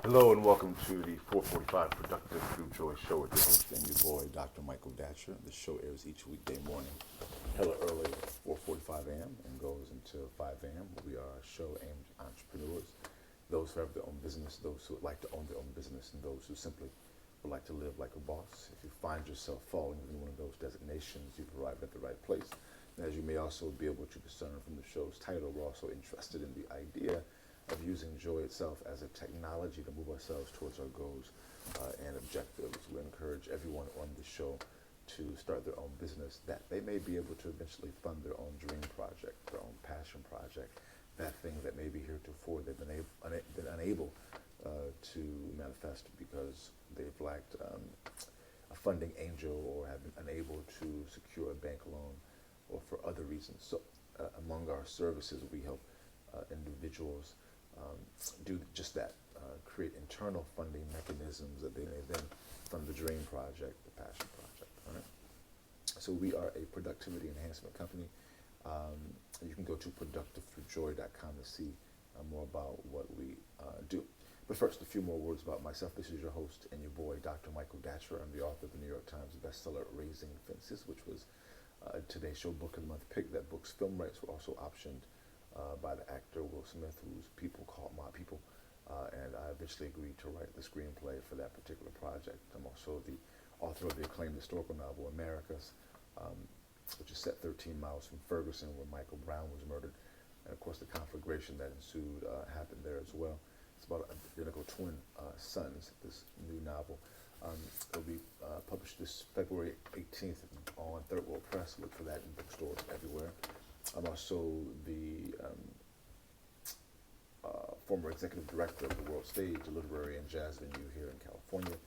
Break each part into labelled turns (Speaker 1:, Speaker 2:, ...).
Speaker 1: Hello and welcome to the 445 Productive Through Joy Show with your host and your boy, Dr. Michael Datcher. The show airs each weekday morning, hella early, 4:45 a.m. and goes until 5 a.m. We are a show aimed at entrepreneurs, those who have their own business, those who would like to own their own business, and those who simply would like to live like a boss. If you find yourself falling within one of those designations, you've arrived at the right place. And as you may also be able to discern from the show's title, we're also interested in the idea of using joy itself as a technology to move ourselves towards our goals and objectives. We encourage everyone on the show to start their own business that they may be able to eventually fund their own dream project, their own passion project, that thing that maybe heretofore they've been unable to manifest because they've lacked a funding angel or have been unable to secure a bank loan or for other reasons. So among our services, we help individuals do just that, create internal funding mechanisms that they may then fund the dream project, the passion project. All right? So we are a productivity enhancement company. You can go to productivethroughjoy.com to see more about what we do. But first, a few more words about myself. This is your host and your boy, Dr. Michael Datcher. I'm the author of the New York Times bestseller, Raising Fences, which was today's show book of the month pick. That book's film rights were also optioned by the actor Will Smith, whose people called my people, and I eventually agreed to write the screenplay for that particular project. I'm also the author of the acclaimed historical novel Americas, which is set 13 miles from Ferguson, where Michael Brown was murdered, and of course the conflagration that ensued happened there as well. It's about identical twin sons, this new novel. It'll be published this February 18th on Third World Press. Look for that in bookstores everywhere. I'm also the former executive director of the World Stage, a literary and jazz venue here in California.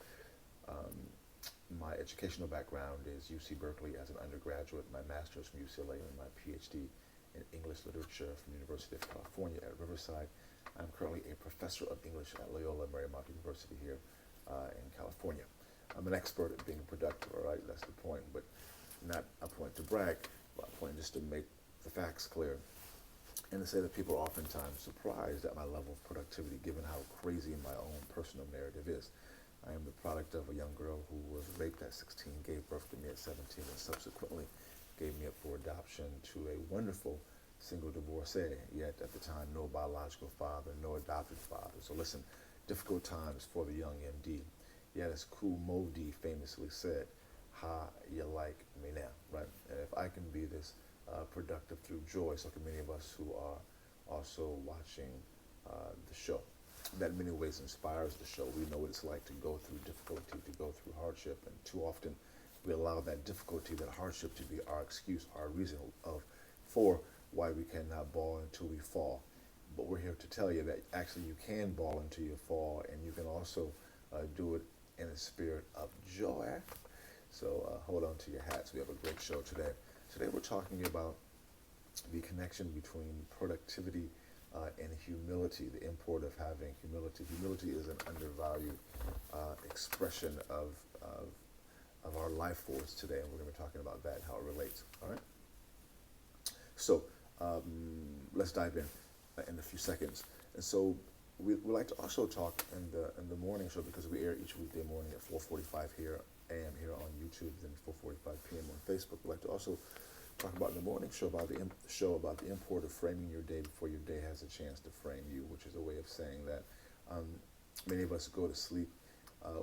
Speaker 1: My educational background is UC Berkeley as an undergraduate, my master's from UCLA, and my PhD in English literature from the University of California at Riverside. I'm currently a professor of English at Loyola Marymount University here in California. I'm an expert at being productive, all right? That's the point, but not a point to brag, but a point just to make the facts clear, and to say that people are oftentimes surprised at my level of productivity given how crazy my own personal narrative is. I am the product of a young girl who was raped at 16, gave birth to me at 17, and subsequently gave me up for adoption to a wonderful single divorcee, yet at the time no biological father, no adopted father. So listen, difficult times for the young MD. Yet as Kool Moe Dee famously said, how you like me now, right? And if I can be this productive through joy, so can many of us who are also watching the show. That in many ways inspires the show. We know what it's like to go through difficulty, to go through hardship, and too often we allow that difficulty, that hardship to be our excuse, our reason for why we cannot ball until we fall. But we're here to tell you that actually you can ball until you fall, and you can also do it in a spirit of joy. So hold on to your hats. We have a great show today. Today we're talking about the connection between productivity and humility, the import of having humility. Humility is an undervalued expression of our life force today, and we're going to be talking about that and how it relates. All right. So let's dive in a few seconds. And so we like to also talk in the morning show, because we air each weekday morning at 4:45 here a.m. here on YouTube, then 4:45 p.m. on Facebook. We like to also talk about in the morning show about the import of framing your day before your day has a chance to frame you, which is a way of saying that many of us go to sleep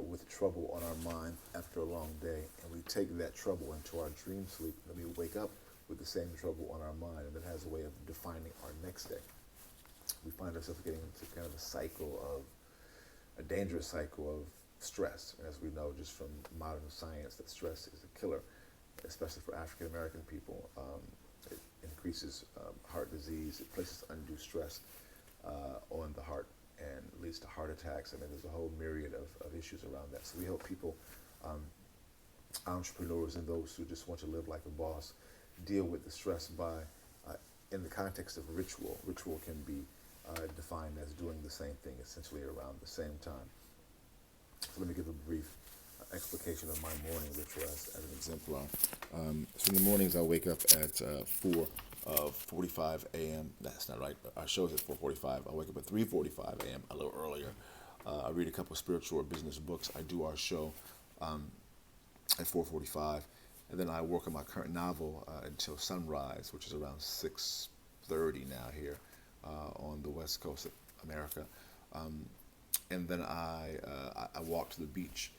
Speaker 1: with trouble on our mind after a long day, and we take that trouble into our dream sleep, and then we wake up with the same trouble on our mind, and that has a way of defining our next day. We find ourselves getting into kind of a dangerous cycle of stress. And as we know just from modern science, that stress is a killer, especially for African American people. It increases heart disease, it places undue stress on the heart and leads to heart attacks. I mean, there's a whole myriad of issues around that. So we help people, entrepreneurs and those who just want to live like a boss, deal with the stress by, in the context of ritual. Ritual can be defined as doing the same thing essentially around the same time. So let me give a brief explication of my morning ritual as an exemplar. So in the mornings I wake up at 4:45 a.m. That's not right. Our show is at 4:45. I wake up at 3:45 a.m. a little earlier. I read a couple of spiritual or business books. I do our show at 4:45, and then I work on my current novel until sunrise, which is around 6:30 now here on the west coast of America. And then I walk to the beach.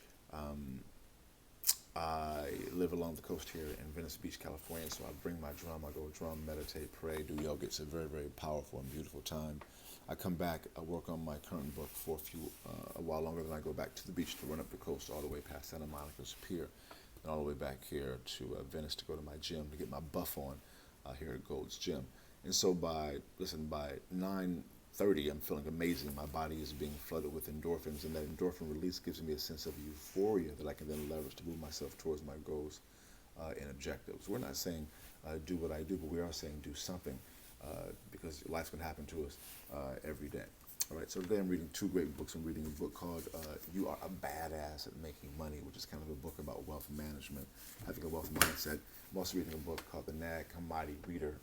Speaker 1: I live along the coast here in Venice Beach, California, so I bring my drum, I go drum, meditate, pray, do yoga. It's a very, very powerful and beautiful time. I come back, I work on my current book for a while longer, then I go back to the beach to run up the coast all the way past Santa Monica's Pier, and all the way back here to Venice to go to my gym to get my buff on here at Gold's Gym. And so by 9:30, I'm feeling amazing. My body is being flooded with endorphins, and that endorphin release gives me a sense of euphoria that I can then leverage to move myself towards my goals and objectives. We're not saying do what I do, but we are saying do something because life's going to happen to us every day. All right, so today I'm reading two great books. I'm reading a book called You Are a Badass at Making Money, which is kind of a book about wealth management, having a wealth mindset. I'm also reading a book called The Nag Hammadi Reader.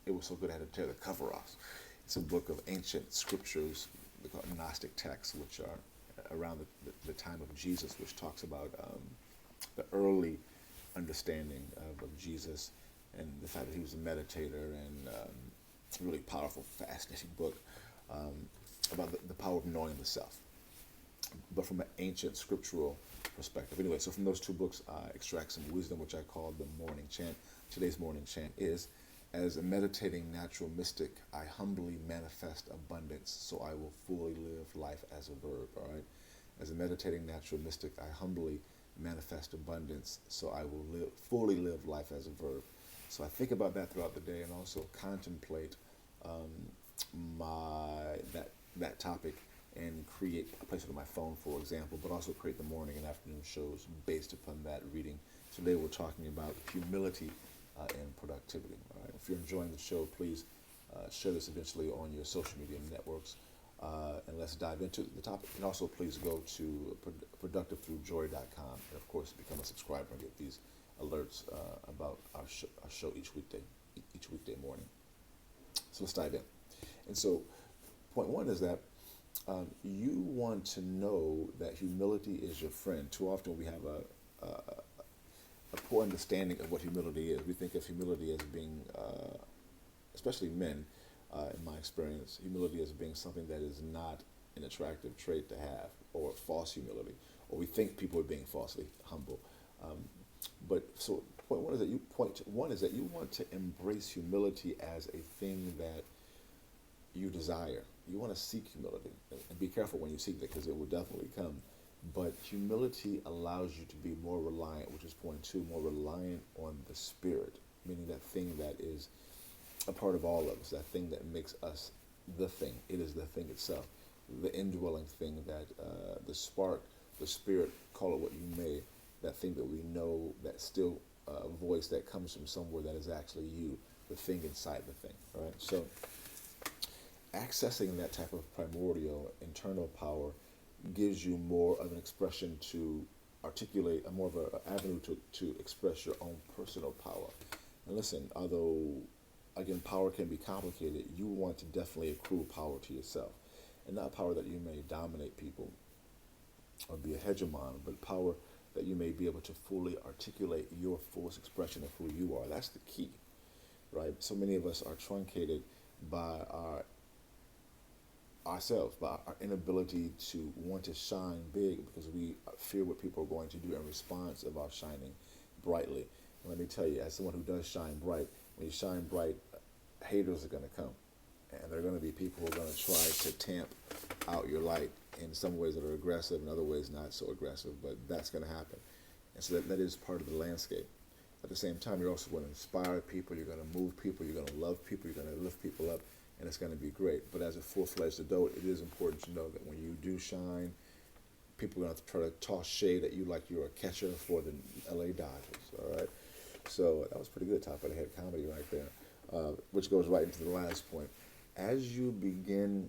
Speaker 1: It was so good I had to tear the cover off. It's a book of ancient scriptures, they call it Gnostic texts, which are around the time of Jesus, which talks about the early understanding of Jesus and the fact that he was a meditator, and really powerful, fascinating book about the power of knowing the self, but from an ancient scriptural perspective. Anyway, so from those two books, I extract some wisdom, which I call the morning chant. Today's morning chant is, as a meditating natural mystic, I humbly manifest abundance, so I will fully live life as a verb, all right? As a meditating natural mystic, I humbly manifest abundance, so I will fully live life as a verb. So I think about that throughout the day, and also contemplate that topic, and create, I place it on my phone, for example, but also create the morning and afternoon shows based upon that reading. Today we're talking about humility and productivity. All right? If you're enjoying the show, please share this eventually on your social media networks, and let's dive into the topic. And also please go to productivethroughjoy.com, and of course become a subscriber and get these alerts about our show each weekday morning. So let's dive in. And so point one is that you want to know that humility is your friend. Too often we have a poor understanding of what humility is. We think of humility as being, especially men, in my experience, humility as being something that is not an attractive trait to have, or false humility, or we think people are being falsely humble. But so point one is that you want to embrace humility as a thing that you desire. You want to seek humility, and be careful when you seek it, because it will definitely come. But humility allows you to be more reliant, which is point two, more reliant on the Spirit, meaning that thing that is a part of all of us, that thing that makes us the thing. It is the thing itself, the indwelling thing, that the spark, the Spirit, call it what you may, that thing that we know, that still voice that comes from somewhere that is actually you, the thing inside the thing. All right. So accessing that type of primordial internal power gives you more of an expression to articulate, a more of an avenue to express your own personal power. And listen, although again power can be complicated, you want to definitely accrue power to yourself, and not power that you may dominate people or be a hegemon, but power that you may be able to fully articulate your fullest expression of who you are. That's the key, right? So many of us are truncated by ourselves, by our inability to want to shine big, because we fear what people are going to do in response of our shining brightly. And let me tell you, as someone who does shine bright, when you shine bright, haters are going to come, and there are going to be people who are going to try to tamp out your light in some ways that are aggressive, in other ways not so aggressive, but that's going to happen. And so that is part of the landscape. At the same time, you're also going to inspire people, you're going to move people, you're going to love people, you're going to lift people up, and it's going to be great. But as a full-fledged adult, it is important to know that when you do shine, people are going to try to toss shade at you like you're a catcher for the LA Dodgers, all right? So that was pretty good, top of the head comedy right there, which goes right into the last point. As you begin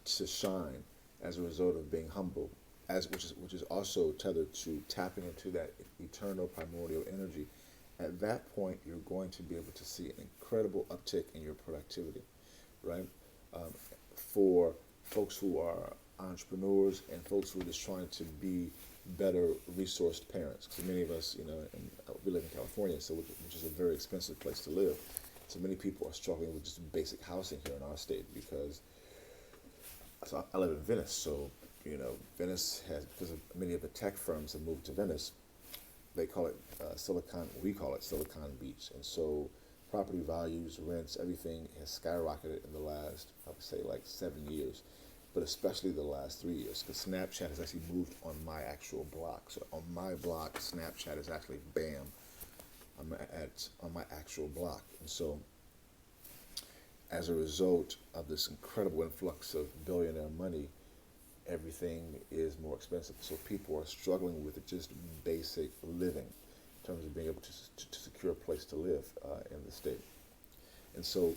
Speaker 1: to shine as a result of being humble, which is also tethered to tapping into that eternal primordial energy, at that point you're going to be able to see an incredible uptick in your productivity, right? For folks who are entrepreneurs, and folks who are just trying to be better resourced parents. Because many of us, we live in California, so which is a very expensive place to live. So many people are struggling with just basic housing here in our state because I live in Venice, so Venice has, because of many of the tech firms have moved to Venice, they call it we call it Silicon Beach, and so property values, rents, everything has skyrocketed in the last, I would say, like 7 years, but especially the last 3 years, because Snapchat has actually moved on my actual block. So on my block, Snapchat is actually bam, on my actual block, and so as a result of this incredible influx of billionaire money, everything is more expensive. So people are struggling with just basic living in terms of being able to secure a place to live in the state. And so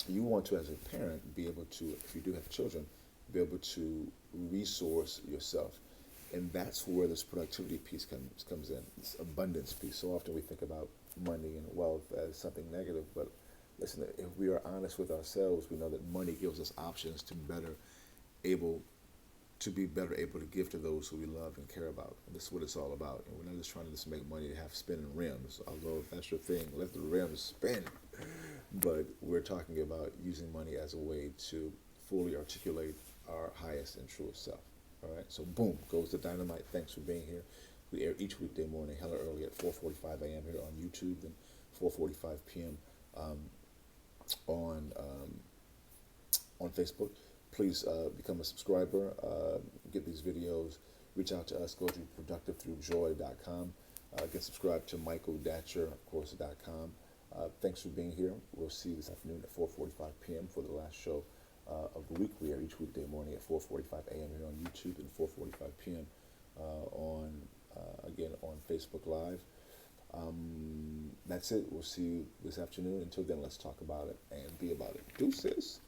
Speaker 1: you want to, as a parent, be able to, if you do have children, be able to resource yourself. And that's where this productivity piece comes in, this abundance piece. So often we think about money and wealth as something negative, but listen, if we are honest with ourselves, we know that money gives us options to be better able to give to those who we love and care about. And this is what it's all about. And we're not just trying to just make money to have spinning rims, although if that's your thing, let the rims spin. But we're talking about using money as a way to fully articulate our highest and truest self. All right, so boom, goes the dynamite. Thanks for being here. We air each weekday morning, hella early at 4:45 a.m. here on YouTube, and 4:45 p.m. On Facebook. Please become a subscriber, get these videos, reach out to us, go to productivethroughjoy.com, get subscribed to Michael Datcher, of course.com. Thanks for being here. We'll see you this afternoon at 4:45 p.m. for the last show of the week. We air each weekday morning at 4:45 a.m. here on YouTube and 4:45 p.m. Again on Facebook Live. That's it. We'll see you this afternoon. Until then, let's talk about it and be about it. Deuces.